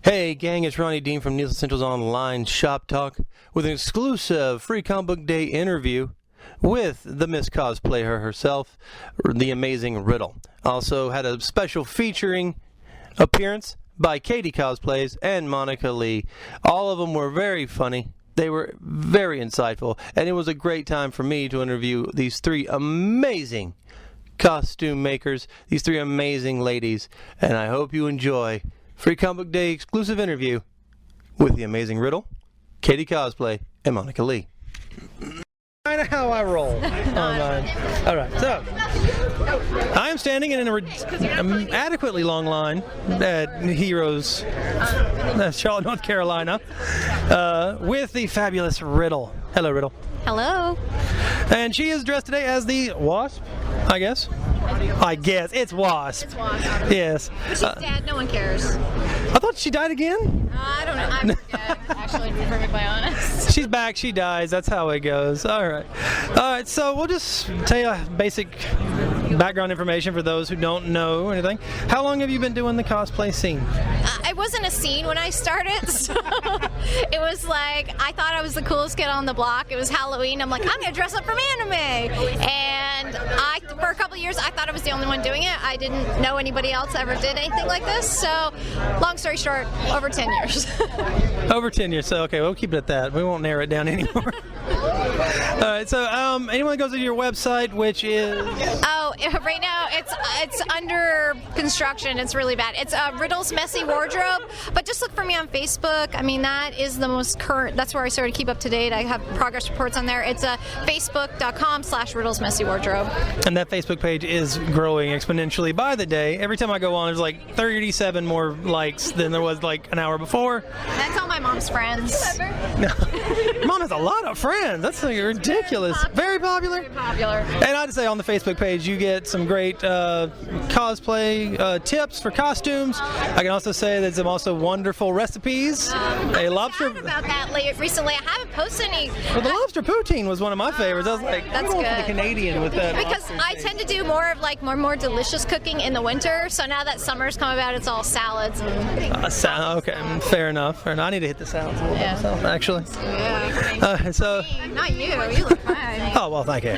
Hey gang, it's Ronnie Dean from Neil Central's Online Shop Talk with an exclusive free comic book day interview with the Miss Cosplayer herself, the amazing Riddle. Also had a special featuring appearance by Katie Cosplays and Monica Lee. All of them were very funny. They were very insightful, and it was a great time for me to interview these three amazing costume makers, these three amazing ladies, and I hope you enjoy Free Comic Book Day exclusive interview with the amazing Riddle, Katie Cosplay, and Monica Lee. Kind of how I roll online. All right, so I am standing in an adequately long line at Heroes, Charlotte, North Carolina, with the fabulous Riddle. Hello, Riddle. Hello. And she is dressed today as the Wasp, I guess. I guess it's Wasp. It's Wasp. Yes. But she's dead. No one cares. I thought she died again. I don't know. I'm dead, actually, to be perfectly honest. She's back. She dies. That's how it goes. All right. All right. So we'll just tell you basic background information for those who don't know anything. How long have you been doing the cosplay scene? It wasn't a scene when I started, so it was like I thought I was the coolest kid on the block. It was Halloween. I'm like, I'm gonna dress up from anime, and for a couple of years I thought I was the only one doing it. I didn't know anybody else ever did anything like this. So, long story short, over 10 years. Over 10 years. So okay, we'll keep it at that. We won't narrow it down anymore. All right. So anyone that goes to your website, which is right now it's under construction. It's really bad. It's Riddle's Messy Wardrobe, but just look for me on Facebook. I mean, that is the most current. That's where I sort of keep up to date. I have progress reports on there. It's facebook.com/Riddle's Messy Wardrobe. And that Facebook page is growing exponentially by the day. Every time I go on, there's like 37 more likes than there was like an hour before. That's all my mom's friends. Mom has a lot of friends. That's like ridiculous. Very popular. Very popular. And I'd say on the Facebook page, you get some great cosplay tips for costumes. I can also say there's some also wonderful recipes. A lobster. About that recently, I haven't posted any. Well, the lobster poutine was one of my favorites. I was like, that's I'm going good. for the Canadian with that. Because I tend to do more of like more delicious cooking in the winter. So now that summer's come about, it's all salads and. Okay, fair enough. I need to hit the salads a little bit myself, actually. Yeah. So. Not you. You look fine. Oh well, thank you.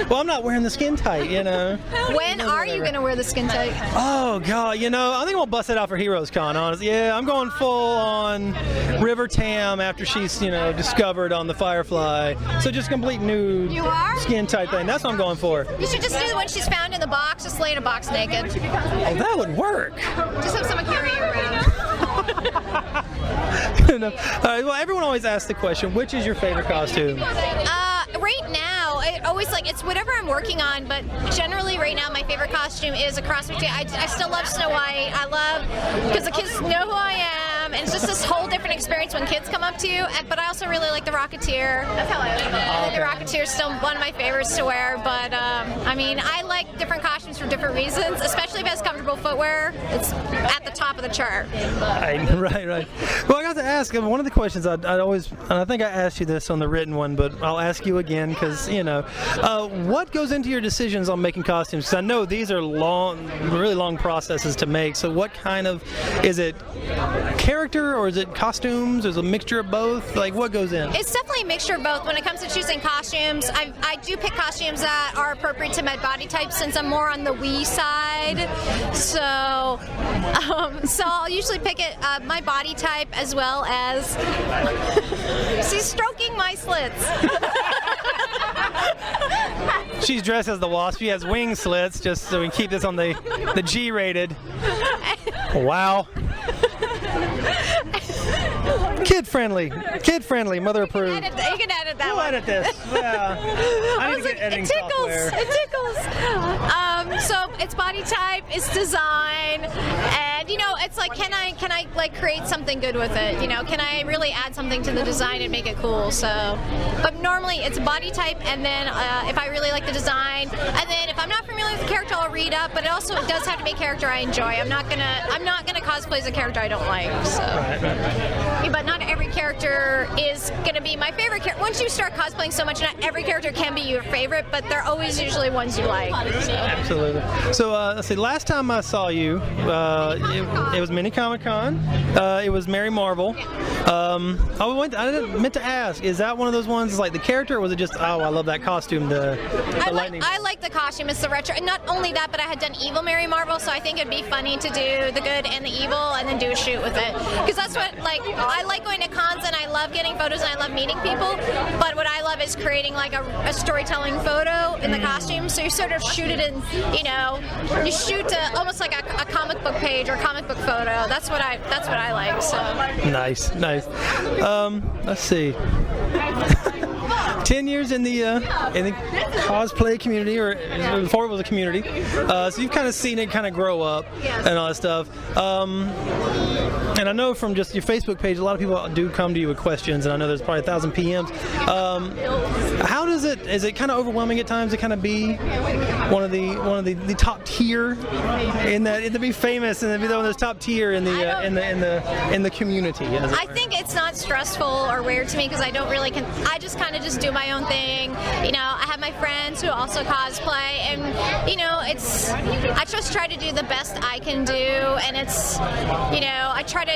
Well, I'm not wearing the skin tight, you know. When are you gonna wear the skin tight? Oh God, you know, I think I'll bust it out for Heroes Con. Honestly, yeah, I'm going full on River Tam after she's, you know, discovered on the Firefly. So just complete nude, skin tight thing. That's what I'm going for. You should just do the one she's found in the box. Just lay in a box naked. Oh, that would work. Just have someone carry you around. Well, everyone always asks the question, which is your favorite costume? Right now, it's whatever I'm working on, but generally right now my favorite costume is a cross between, I still love Snow White. I love, because the kids know who I am, and it's just this whole different experience when kids come up to you, but I also really like the Rocketeer. That's how I like it. I think the Rocketeer is still one of my favorites to wear, but I mean, I like different costumes for different reasons, especially if it has comfortable footwear. It's at the top of the chart. Right. Well, I got to ask, one of the questions I'd always, and I think I asked you this on the written one, but I'll ask you again because, you know, what goes into your decisions on making costumes? Because I know these are really long processes to make, so what kind of, is it character or is it costumes? Is it a mixture of both? Like, what goes in? It's definitely a mixture of both. When it comes to choosing costumes, I do pick costumes that are appropriate to my body type since I'm more on the wee side. So I'll usually pick it my body type as well as she's stroking my slits. She's dressed as the Wasp. She has wing slits, just so we keep this on the G-rated. Wow. Kid friendly, mother approved. You can edit that we'll one. Edit this. Yeah. I need to get editing software. It tickles. So it's body type, it's design, and you know, it's like, can I like create something good with it? You know, can I really add something to the design and make it cool? So, but normally it's body type, and then if I really like the design, and then if I'm not familiar with the character, I'll read up. But it also does have to be a character I enjoy. I'm not gonna cosplay as a character I don't like. So. Right. But not every character is going to be my favorite character. Once you start cosplaying so much, not every character can be your favorite, but they're always usually ones you like. So. Absolutely. So, let's see, last time I saw you, it was Mini Comic Con. It was Mary Marvel. I meant to ask, is that one of those ones like the character, or was it just, oh, I love that costume, the lightning? I like the costume. It's the retro. And not only that, but I had done evil Mary Marvel, so I think it'd be funny to do the good and the evil and then do a shoot with it. Because that's what, like, I like going to cons and I love getting photos and I love meeting people, but what I love is creating like a storytelling photo in the costume. So you sort of shoot it in, you know, you shoot almost like a comic book page or comic book photo. That's what I like. So nice. Let's see. 10 years in the cosplay community, or before it was a community, so you've kind of seen it kind of grow up and all that stuff. And I know from just your Facebook page, a lot of people do come to you with questions, and I know there's probably 1,000 PMs. How does it? Is it kind of overwhelming at times to kind of be one of the top tier in that, to be famous and to be one of those top tier in the community? I think it's not stressful or weird to me because I don't really I just kind of just do my own thing. You know, I have my friends who also cosplay, and you know, I just try to do the best I can do, and it's, you know, I try to.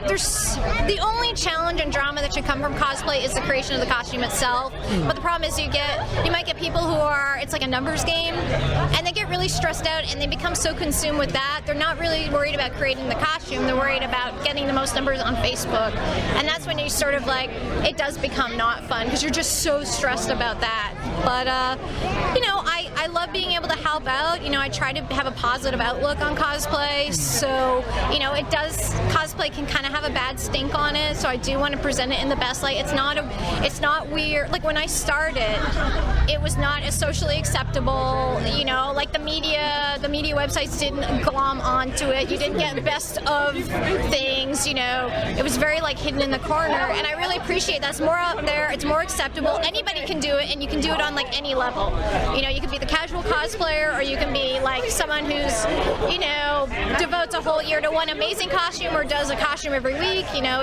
There's the only challenge and drama that should come from cosplay is the creation of the costume itself. But the problem is you might get people who are, it's like a numbers game, and they get really stressed out and they become so consumed with that they're not really worried about creating the costume. They're worried about getting the most numbers on Facebook, and that's when you sort of like, it does become not fun because you're just so stressed about that. But you know, I love being able to help out. You know, I try to have a positive outlook on cosplay, so you know, cosplay can kind of have a bad stink on it, so I do want to present it in the best light. It's not weird. Like when I started, it was not as socially acceptable, you know, like the media websites didn't glom onto it. You didn't get best of things, you know. It was very like hidden in the corner, and I really appreciate that. It's more out there, it's more acceptable. Anybody can do it, and you can do it on like any level. You know, you can be the casual cosplayer, or you can be like someone who's, you know, devotes a whole year to one amazing costume or does a costume every week. You know,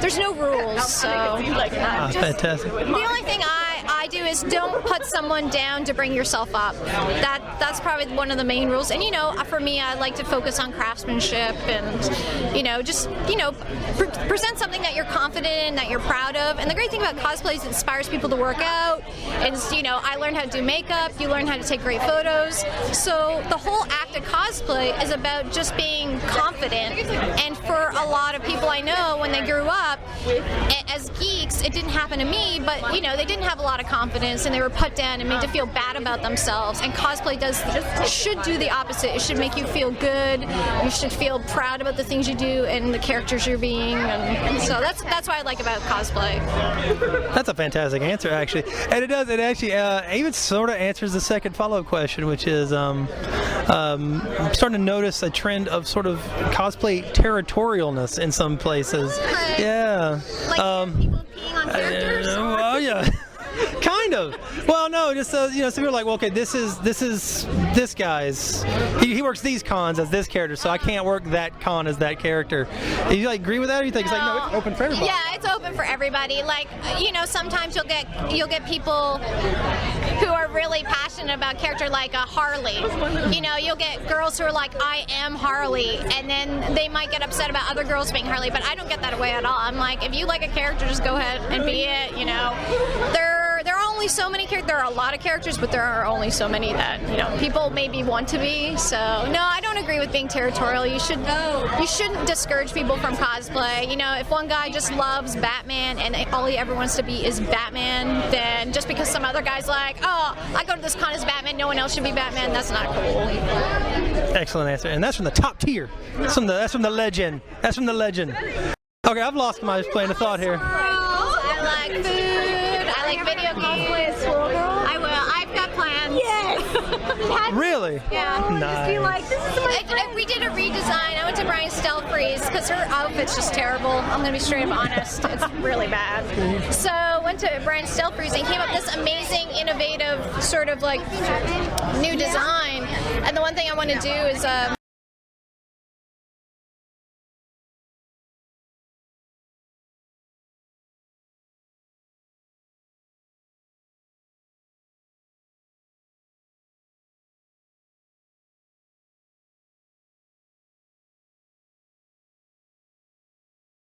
there's no rules. So fantastic. The only thing I do is don't put someone down to bring yourself up. That's probably one of the main rules. And you know, for me, I like to focus on craftsmanship and, you know, just, you know, present something that you're confident in, that you're proud of. And the great thing about cosplay is it inspires people to work out. And, you know, I learned how to do makeup, you learn how to take great photos. So the whole act of cosplay is about just being confident. And for a lot of people I know, when they grew up as geeks, it didn't happen to me, but, you know, they didn't have a lot of confidence and they were put down and made to feel bad about themselves. And cosplay should do the opposite. It should make you feel good. You should feel proud about the things you do and the characters you're being. And so that's what I like about cosplay. That's a fantastic answer, actually. And it actually even sort of answers the second follow-up question, which is I'm starting to notice a trend of sort of cosplay territorialness in some places. Yeah. Like people peeing on characters? Well, yeah. Kind of. Well, no, just you know, so people are like, well, okay, this is this guy's. He works these cons as this character, so I can't work that con as that character. Do you like agree with that, or you think it's like, no, it's open for everybody? Yeah, it's open for everybody. Like, you know, sometimes you'll get people who are really passionate about character, like a Harley. You know, you'll get girls who are like, I am Harley, and then they might get upset about other girls being Harley, but I don't get that way at all. I'm like, if you like a character, just go ahead and be it. You know, there are only so many characters. There are a lot of characters, but there are only so many that, you know, people maybe want to be. So no, I don't agree with being territorial. You shouldn't discourage people from cosplay. You know, if one guy just loves Batman and all he ever wants to be is Batman, then just because some other guy's like, oh, I go to this con as Batman, no one else should be Batman, that's not cool. Excellent answer, and that's from the top tier. That's from the legend. That's from the legend. Okay, I've lost my train of thought here. I like food. I like video games. I will. I've got plans. Yes. Really? Yeah. Nice. Be like, this is my We did a redesign. I went to Brian Stelfreeze because her outfit's just terrible. I'm going to be straight up honest. It's really bad. So I went to Brian Stelfreeze and came up with this amazing, innovative, sort of like new design. And the one thing I want to do is